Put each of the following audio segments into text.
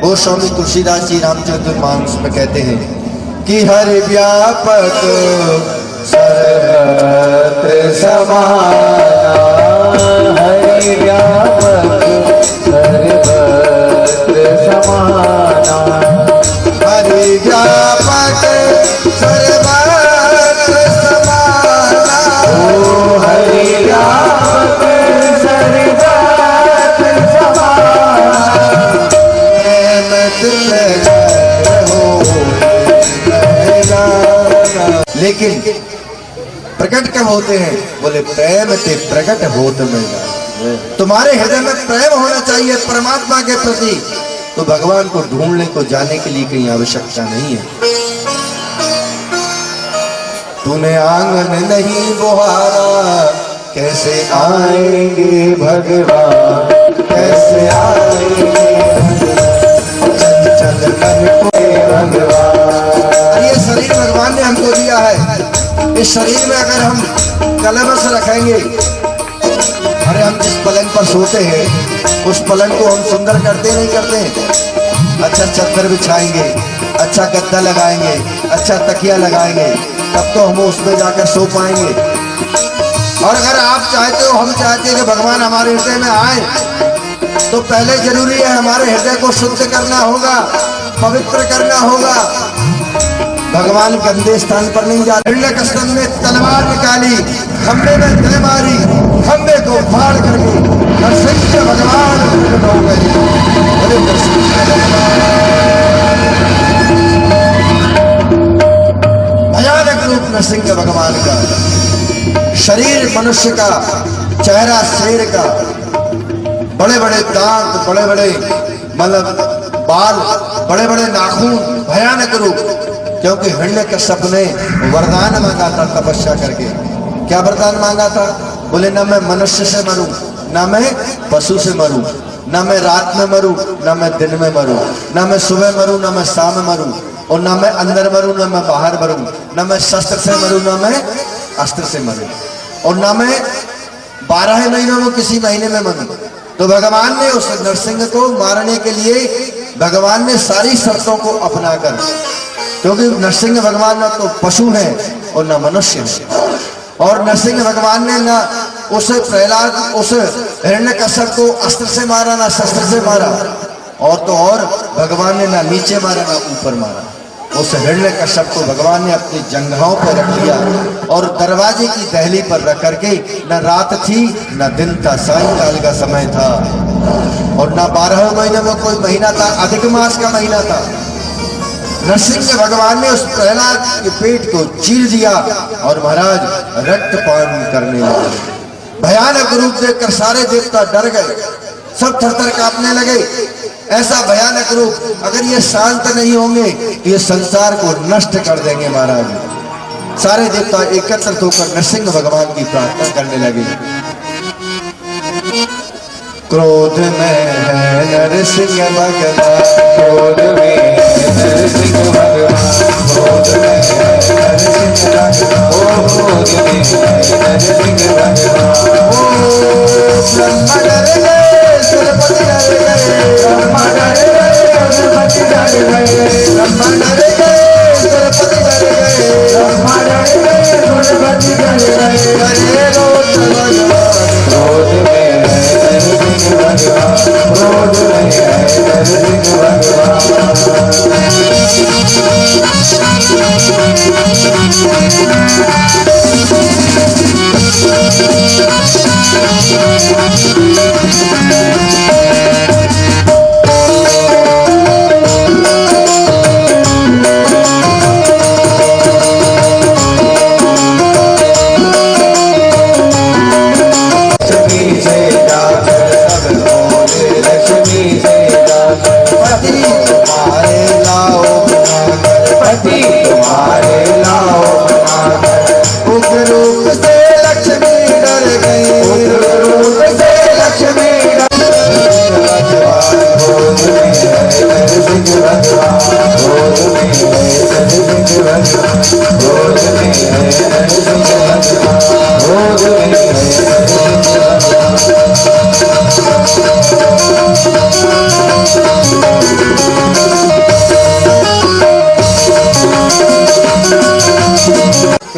वो स्वामी तुलसीदास जी रामचंद्र मानस में कहते हैं कि हरि व्यापक सर्वत्र समाना, हरि व्यापक सर्वत्र समाना, हरि व्यापक सर्वत्र समाना, ओ हरि व्यापक सर्वत्र समाना, लेकिन प्रकट कब होते हैं? बोले प्रेम ते प्रकट होत में। तुम्हारे हृदय में प्रेम होना चाहिए परमात्मा के प्रति, तो भगवान को ढूंढने को जाने के लिए कहीं आवश्यकता नहीं है। तूने आंगन नहीं बुहारा, कैसे आएंगे भगवान, कैसे आएंगे चंचल मन को भगवान। ये शरीर भगवान ने हमको दिया है, इस शरीर में अगर हम कलमश रखेंगे, अरे हम जिस पलंग पर सोते हैं उस पलंग को हम सुंदर करते नहीं करते? अच्छा चद्दर बिछाएंगे, अच्छा गद्दा लगाएंगे, अच्छा तकिया लगाएंगे, तब तो हम उसमें जाकर सो पाएंगे। और अगर आप चाहते हो, हम चाहते हैं कि भगवान हमारे हृदय में आए, तो पहले जरूरी है हमारे हृदय को शुद्ध करना होगा, पवित्र करना होगा। भगवान गंदे स्थान पर नहीं जाते। हिरण्यकश्यप ने तलवार निकाली, खंबे में दे मारी, खंबे को फाड़ करके नरसिंह भगवान प्रकट हो गए। बोले नरसिंह भयानक रूप नरसिंह भगवान का, शरीर मनुष्य का, चेहरा शेर का, बड़े बड़े दांत, बड़े बड़े मतलब बाल, बड़े बड़े नाखून, भयानक रूप। क्योंकि हिरण्यकश्यप ने वरदान मांगा था तपस्या करके। क्या वरदान मांगा था? बोले ना मैं मनुष्य से मरूं, ना मैं पशु से मरूं, ना मैं रात में मरूं, ना मैं दिन में मरूं, ना मैं सुबह मरूं, ना मैं शाम मरूं, और ना मैं अंदर मरूं, ना मैं बाहर मरूं, ना मैं शस्त्र से मरूं, ना मैं अस्त्र से मरूं, और ना मैं 12 महीनों में किसी महीने में मरूं। तो भगवान ने उस नरसिंह को मारने के लिए भगवान ने सारी शर्तों को अपनाकर, क्योंकि नरसिंह भगवान ना तो पशु है और ना मनुष्य है, और नरसिंह भगवान ने ना उस प्रहलाद, उस हिरण्यकश्यप को अस्त्र से मारा, ना शस्त्र से मारा, और तो और भगवान ने ना नीचे मारा ना ऊपर मारा। उस हिरण्यकश्यप को भगवान ने अपनी जंघाओं पर रख लिया और दरवाजे की दहली पर रख करके, न रात थी न दिन था, सायंकाल का समय था, और ना 12 महीने में कोई महीना था, अधिक मास का महीना था। नरसिंह भगवान ने उस प्रहलाद के पेट को चीर दिया और महाराज रक्तपान करने लगे। भयानक रूप देखकर सारे देवता डर गए, सब थरथर कांपने लगे। ऐसा भयानक रूप, अगर ये शांत नहीं होंगे तो ये संसार को नष्ट कर देंगे महाराज। सारे देवता एकत्रित होकर नरसिंह भगवान की प्रार्थना करने लगे। क्रोध में है नरसिंह भगवान, क्रोध में नरसिंह भगवान, क्रोध में नरसिंह भगवान, ओ क्रोध में नरसिंह भगवान। ब्रह्मा डर गए, सुरपति डर गए, ब्रह्मा डर गए, सुरपति डर गए, ब्रह्मा डर गए, सुरपति डर गए, ब्रह्मा डर गए, सुरपति डर गए। हरे रोज भगवान, क्रोध में नरसिंह भगवान, क्रोध में नरसिंह भगवान।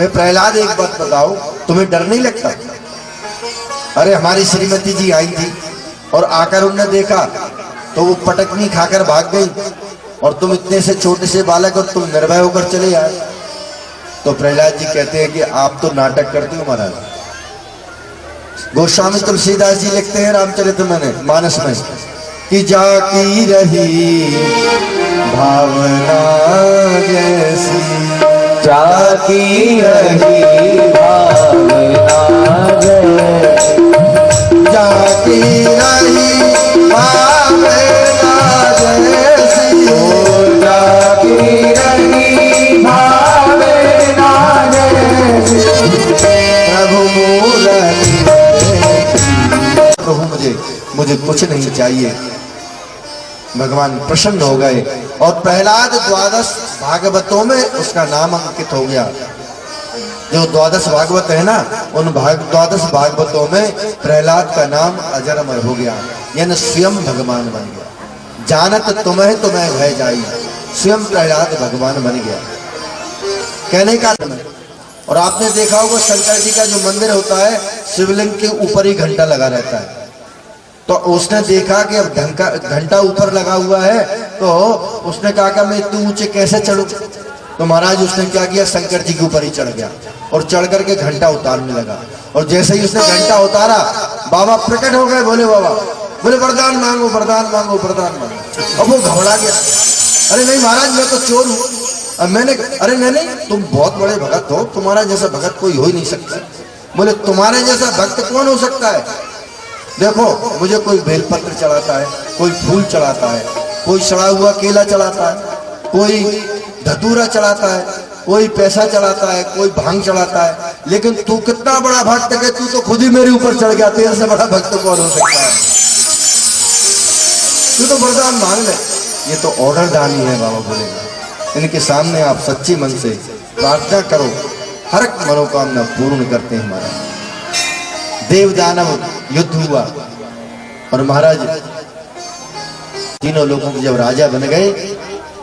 मैं प्रहलाद एक बात बताओ, तुम्हें डर नहीं लगता? अरे हमारी श्रीमती जी आई थी और आकर उन्होंने देखा तो वो पटकनी खाकर भाग गई, और तुम इतने से छोटे से बालक और तुम निर्भय होकर चले आए। तो प्रहलाद जी कहते हैं कि आप तो नाटक करते हो महाराज। गोस्वामी तुलसीदास जी लिखते हैं रामचरितमानस में कि जाकी रही भावना जैसी, जाकी रही भावना जैसी, जाकी रही भावना जैसी, जाकी रही भावना जैसी, प्रभु मूरति। प्रभु मुझे कुछ नहीं चाहिए। भगवान प्रसन्न हो गए और प्रहलाद 12 भागवतों में उसका नाम अंकित हो गया। जो 12 भागवत है ना, उन 12 भागवतों में प्रहलाद का नाम अजरमर हो गया, यानी स्वयं भगवान बन गया। जानत तुम्हें तुम्हें भय जाई, स्वयं प्रहलाद भगवान बन गया कहने का। और आपने देखा होगा शंकर जी का जो मंदिर होता है, शिवलिंग के ऊपर ही घंटा लगा रहता है। तो उसने देखा कि अब घंटा ऊपर लगा हुआ है, तो उसने कहा कि मैं इतने ऊंचे कैसे चढ़ूं? तो महाराज उसने क्या किया, शंकर जी के ऊपर ही चढ़ गया और चढ़ करके घंटा उतारने लगा। और जैसे ही उसने घंटा उतारा, बाबा प्रकट हो गए। बोले बाबा, बोले वरदान मांगो, वरदान मांगो, वरदान मांगो। अब वो घबरा गया, अरे नहीं महाराज मैं तो चोर हूँ। अब मैंने, अरे नहीं तुम बहुत बड़े भगत हो, तुम्हारा जैसा भगत कोई हो ही नहीं सकता। बोले तुम्हारे जैसा भक्त कौन हो सकता है? देखो मुझे कोई बेलपत्र चढ़ाता है, कोई फूल चढ़ाता है, कोई सड़ा हुआ केला चढ़ाता है, कोई धतूरा चढ़ाता है, कोई पैसा चढ़ाता है, कोई भांग चढ़ाता है, लेकिन तू कितना बड़ा भक्त है, तू तो खुद ही मेरे ऊपर चढ़ गया। तेरे से बड़ा भक्त कौन हो सकता है? तू तो वरदान मांग ले। ये तो ऑर्डर दानी है बाबा बोलेगा। इनके सामने आप सच्ची मन से प्रार्थना करो, हर एक मनोकामना पूर्ण करते हैं। हमारा देव दानव युद्ध हुआ और महाराज तीनों लोगों के जब राजा बन गए,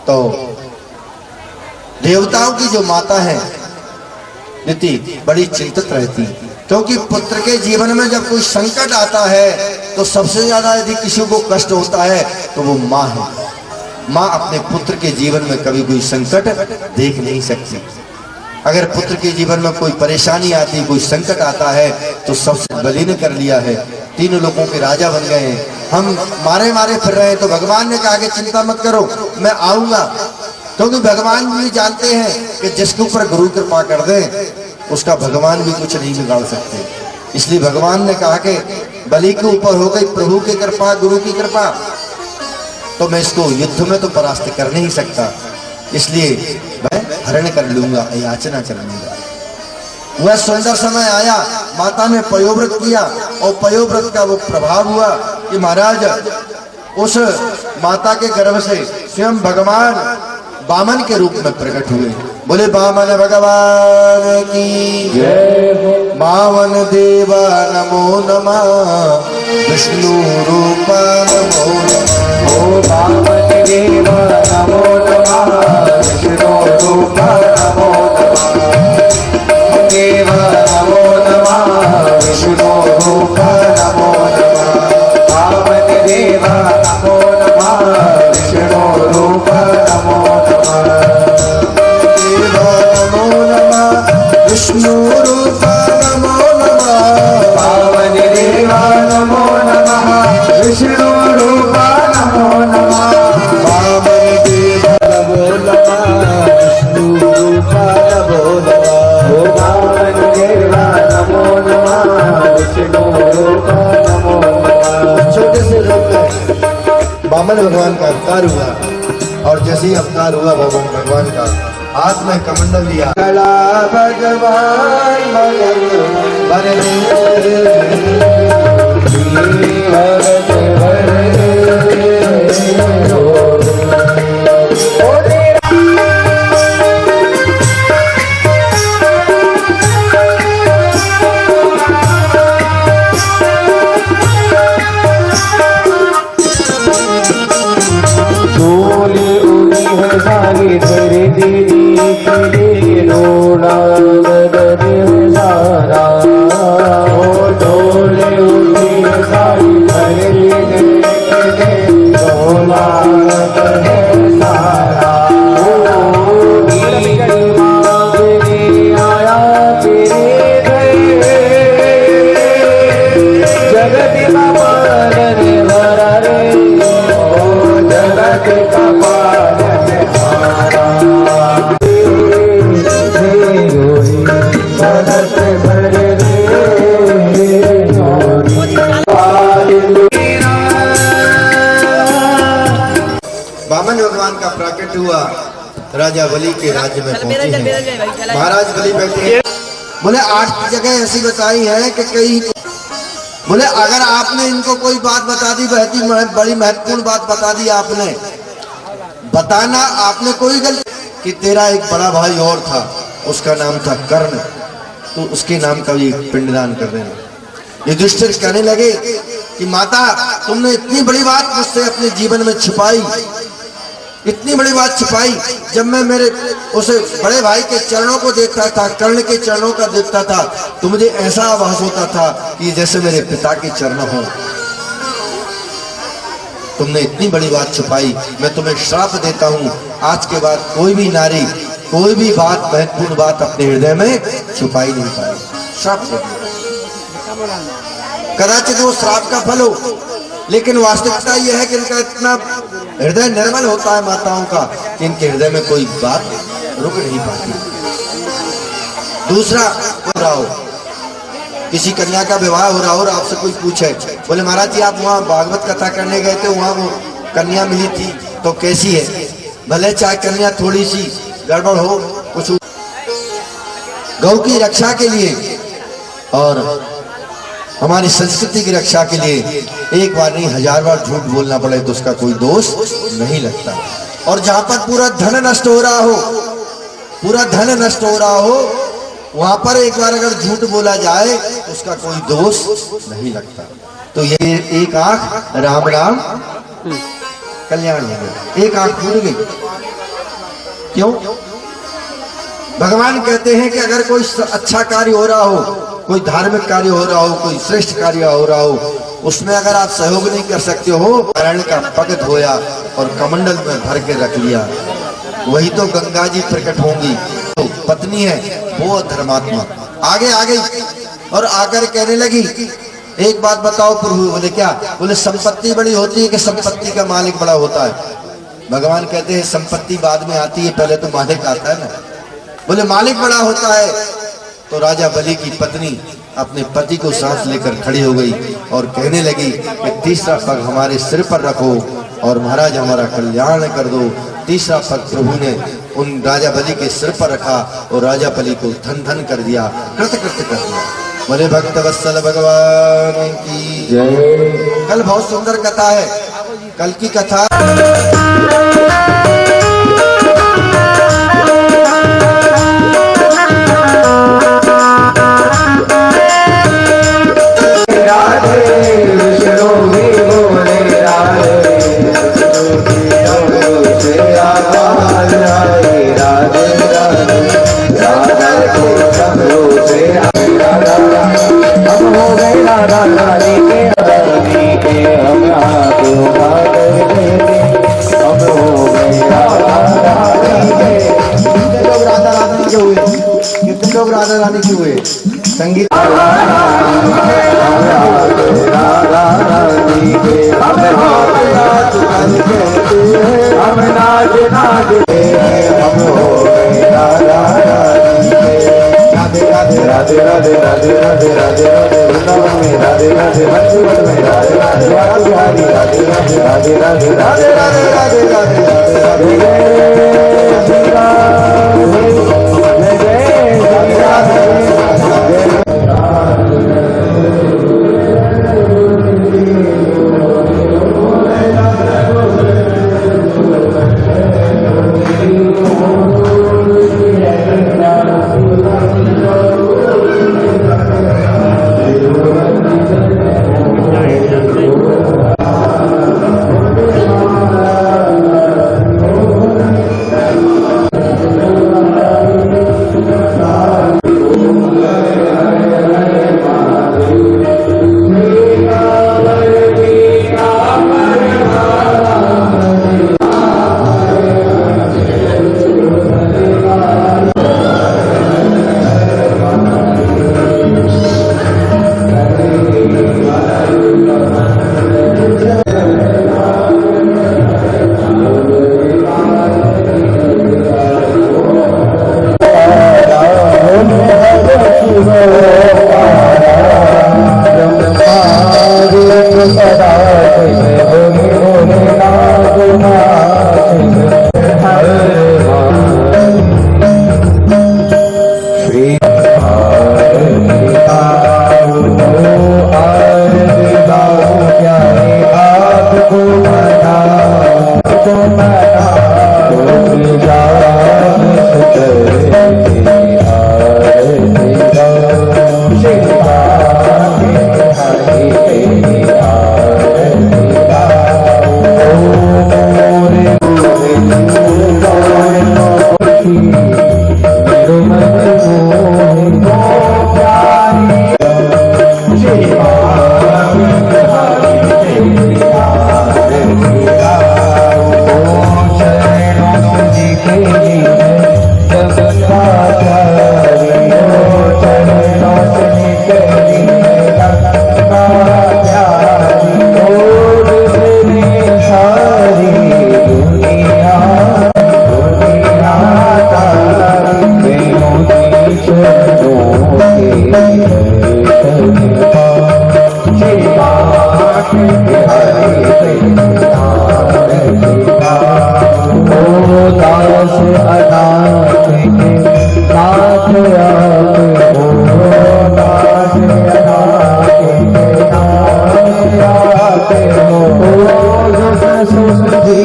तो देवताओं की जो माता है नीति बड़ी चिंतित रहती, क्योंकि पुत्र के जीवन में जब कोई संकट आता है तो सबसे ज्यादा यदि किसी को कष्ट होता है तो वो माँ है। माँ अपने पुत्र के जीवन में कभी कोई संकट देख नहीं सकती। अगर पुत्र के जीवन में कोई परेशानी आती, कोई संकट आता है, तो सबसे बलीन कर लिया है। तीनों लोगों के राजा बन गए हैं, हम मारे मारे फिर रहे हैं। तो भगवान ने कहा कि चिंता मत करो, मैं आऊंगा, क्योंकि भगवान भी जानते हैं कि जिसके ऊपर गुरु कृपा कर दे उसका भगवान भी कुछ नहीं बिगाड़ सकते। इसलिए भगवान ने कहा कि बलि के ऊपर हो गई प्रभु की कृपा, गुरु की कृपा, तो मैं इसको युद्ध में तो परास्त कर नहीं सकता, इसलिए मैं हरण कर लूंगा, याचना चलूंगा। वह सुंदर समय आया, माता ने पयोव्रत किया और पयोव्रत का वो प्रभाव हुआ कि महाराज उस माता के गर्भ से स्वयं भगवान वामन के रूप में प्रकट हुए। बोले वामन भगवान की जय। वामन देवा नमो नमः, विष्णु रूपा नमो नमः। ओ वामन देवा नमो नमः, विष्णु रूपा नमो नमः। देवा नमो नमः, विष्णु रूपा नमो नमः। वामन देवा नमो नमः, विष्णु रूपा नमो नमः। देवा नमो नमः, विष्णु रूपा नमो नमः। वामन देवा नमो नमः, विष्णु रूपा नमो नमः। वामन देवा नमो नमः, विष्णु रूपा नमो नमः। ओ वामन देवा नमो नमः, विष्णु रूपा नमो नमः। छोटे से रूप में वामन भगवान का अवतार हुआ, और जैसे ही अवतार हुआ भगवान का, हाथ में कमंडल लिया, कला भगवान सारी धरती रोड़ा स्वागत है सारा। नीक मांगने आया तेरे जगत का पालन हरा रे, ओ जगत का पालन हारा। भगत भर वामन भगवान का प्राकट हुआ, राजा बलि के राज्य में पहुंचे हैं। महाराज बलि बैठे हैं। बोले 8 जगह ऐसी बताई है कि कई, बोले अगर आपने इनको कोई बात बता दी, बड़ी महत्वपूर्ण बात बता दी आपने, बताना आपने कोई गलती कि तेरा एक बड़ा भाई और था, उसका नाम था कर्ण, तो उसके नाम का भी पिंडदान कर देना। युधिष्ठिर कहने लगे कि माता तुमने इतनी बड़ी बात मुझसे अपने जीवन में छिपाई, इतनी बड़ी बात छिपाई। जब मैं मेरे उसे बड़े भाई के चरणों को देखता था, कर्ण के चरणों का देखता था, तो मुझे ऐसा आभास होता था कि जैसे मेरे पिता के चरण हो। तुमने इतनी बड़ी बात छुपाई, मैं तुम्हें श्राप देता हूं, आज के बाद कोई भी नारी कोई भी बात, महत्वपूर्ण बात अपने हृदय में छुपाई नहीं पाएगी। श्राप दे दिया। कदाचित वो श्राप का फल हो, लेकिन वास्तविकता यह है कि इनका इतना हृदय निर्मल होता है माताओं का कि इनके हृदय में कोई बात रुक नहीं पाती। दूसरा, हो रहा हो किसी कन्या का विवाह हो रहा हो और आपसे कोई पूछे, बोले महाराज जी आप वहाँ भागवत कथा करने गए थे, वहाँ वो कन्या मिली थी तो कैसी है? भले चाहे कन्या थोड़ी सी गड़बड़ हो, कुछ गौ की रक्षा के लिए और हमारी संस्कृति की रक्षा के लिए एक बार नहीं 1000 बार झूठ बोलना पड़े तो उसका कोई दोष नहीं लगता। और जहां पर पूरा धन नष्ट हो रहा हो, पूरा धन नष्ट हो रहा हो, वहां पर एक बार अगर झूठ बोला जाए तो उसका कोई दोष नहीं लगता। तो ये एक आंख राम राम कल्याण हो गया, एक आंख खुल गई। क्यों? भगवान कहते हैं कि अगर कोई अच्छा कार्य हो रहा हो, कोई धार्मिक कार्य हो रहा हो, कोई श्रेष्ठ कार्य हो रहा हो, उसमें अगर आप सहयोग नहीं कर सकते हो, नारायण का पग धोया और कमंडल में भर के रख लिया, वही तो गंगा जी प्रकट होंगी। तो पत्नी है वो धर्मात्मा आगे आ गई और आकर कहने लगी एक बात बताओ प्रभु। बोले क्या? बोले संपत्ति बड़ी होती है कि संपत्ति का मालिक बड़ा होता है? भगवान कहते हैं संपत्ति बाद में आती है, पहले तो मालिक आता है ना। बोले मालिक बड़ा होता है। तो राजा बलि की पत्नी अपने पति को सांस लेकर खड़ी हो गई और कहने लगी कि तीसरा पग हमारे सिर पर रखो और महाराज हमारा कल्याण कर दो। तीसरा पग प्रभु ने उन राजा बलि के सिर पर रखा और राजा बलि को धन धन कर दिया, कृत कृत कर दिया। बोले भक्त वत्सल भगवान की जय। कल बहुत सुंदर कथा है, कल की कथा राधा रानी के हुए संगीत राधे राधे राधे राधे राधे राधे वृंदावन में राधे राधे मधुबन में राधे राधे राधे राधे राधे राधे राधे राधे राधे राधे राधे राधे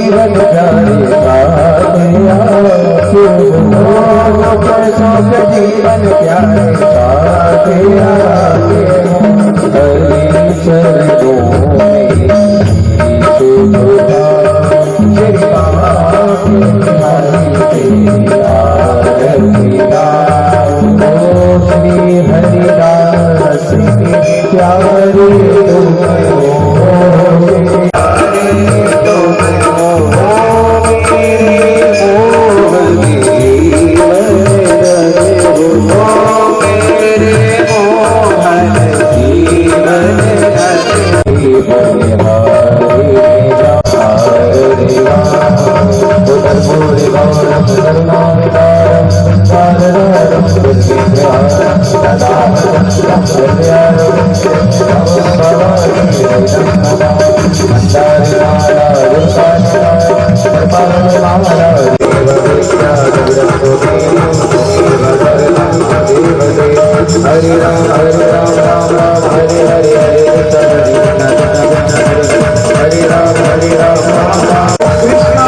जीवन प्यारे साथिया जीवन प्यारे साथिया हरि चरणों में श्री हरिदास प्यारे हरे राम राम राम हरे हरे हरे हरे राम राम राम कृष्णा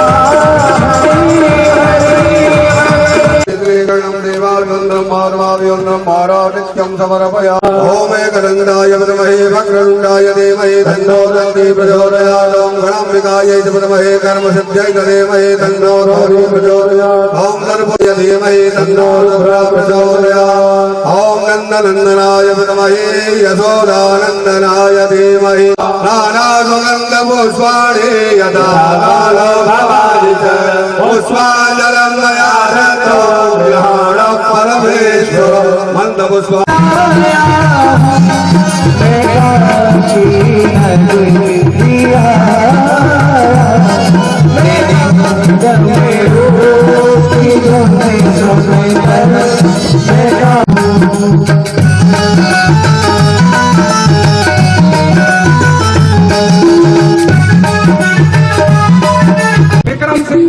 नित्यं समर्पया ओम एकदन्ताय विद्महे वक्रतुण्डाय धीमहि तन्नो दन्ति प्रचोदयात् ओम गणाम्बिकायै विद्महे कर्मसिद्ध्यै धीमहि तन्नो धन्वन्तरि प्रचोदयात् ओम सर्वज्ञ धीमहि तन्नो रुद्रः प्रचोदयात् ओम नन्दनन्दनाय विद्महे यशोदानन्दनाय धीमहि नानासुगन्धपुष्पाणि यथा कालभवानि च पुष्पाञ्जलिं मया दत्तो गृहाणः परमेश्वर मन्दपुष्प विक्रम सिंह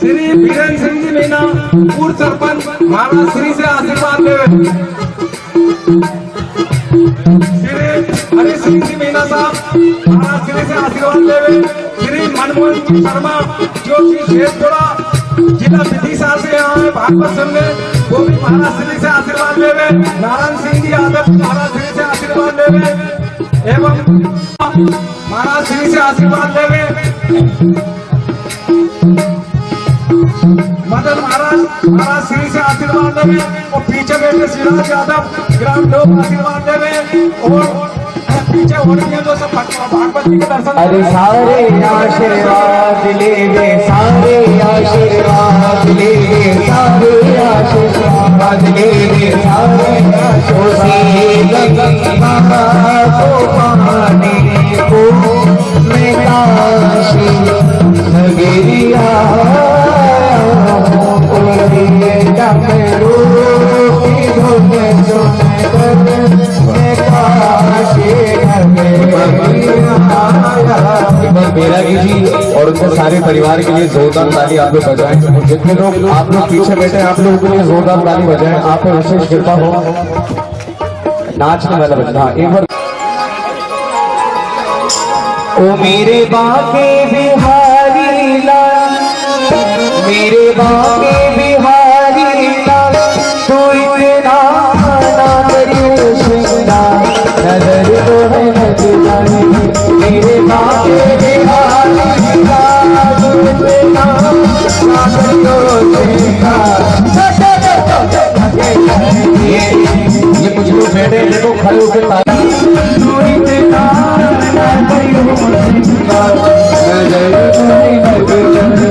श्री बीरेन सिंह जी मीना पूर्व सरपंच महाराज श्री से आशीर्वाद लेवे श्री हरि सिंह जी मीना साहब महाराज श्री से आशीर्वाद लेवे श्री मनमोहन शर्मा जो कि शेखपुरा जिला विदिशा से यहाँ है भागवत सुनने वो भी महाराज श्री से आशीर्वाद लेवे नारायण सिंह जी यादव महाराज श्री से आशीर्वाद लेवे एवं महाराज श्री से आशीर्वाद लेवे मदन महाराज श्री से आशीर्वाद देवे और पीछे बैठे सिराज यादव ग्राम लोग आशीर्वाद देवे और पीछे हो रही है जो सब भागवत जी के दर्शन। अरे सारे आशीर्वाद लेवे सारे आशीर्वाद लेवे सारे आशीर्वाद लेवे सारे गंगा को पाने को मैं काशी नगरिया बैरागी जी और उनके सारे परिवार के लिए जोरदार ताली आप लोग बजाएं। जितने लोग आप लोग पीछे बैठे हैं आप लोगों के लिए जोरदार ताली बजाएं। आप पर विशेष कृपा हो नाचने वाला बच्चा। एक बार ओ मेरे बाके बिहारी लाल मेरे बाके बिहारी लाल तू इतना ना करियो सुना नजर तो है नजराने मेरे बाके बिहारी लाल तू इतना ना करियो सुना ये कुछ लोग बैठे देखो खड़े होकर तू इतना ना करियो सुना नजर तो है नजराने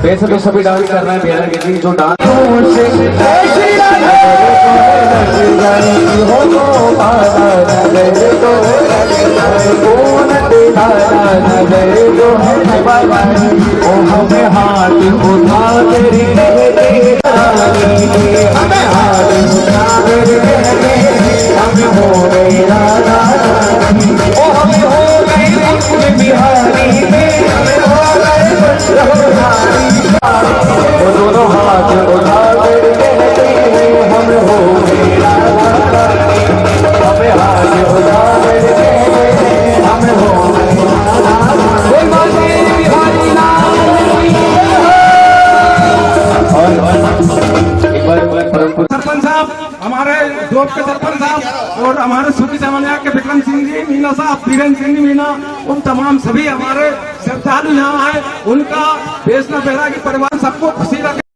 वैसे तो सभी डांस कर रहे हैं बिहार के जी जो डांस नजर तो कौन दिखाना नजर जो है बाबा ओ हमें हाथ उठा तेरी हमें हाथ उठा तेरी हमें हो गई राधा ओ हमें हो गई बिहारी हमें हो गई वो दोनों हाथ उठा तेरी हमें हो गई राधा हमें हाथ उठा तेरी हमें हो गई सरपंच साहब, हमारे जोक के सरपंच साहब और हमारे सुखी समन्वय के विक्रम सिंह जी मीना साहब, वीरेंद्र सिंह मीना, उन तमाम सभी हमारे श्रद्धालु यहाँ आए, उनका बेसना बेरा के परिवार सबको खुशी रखे।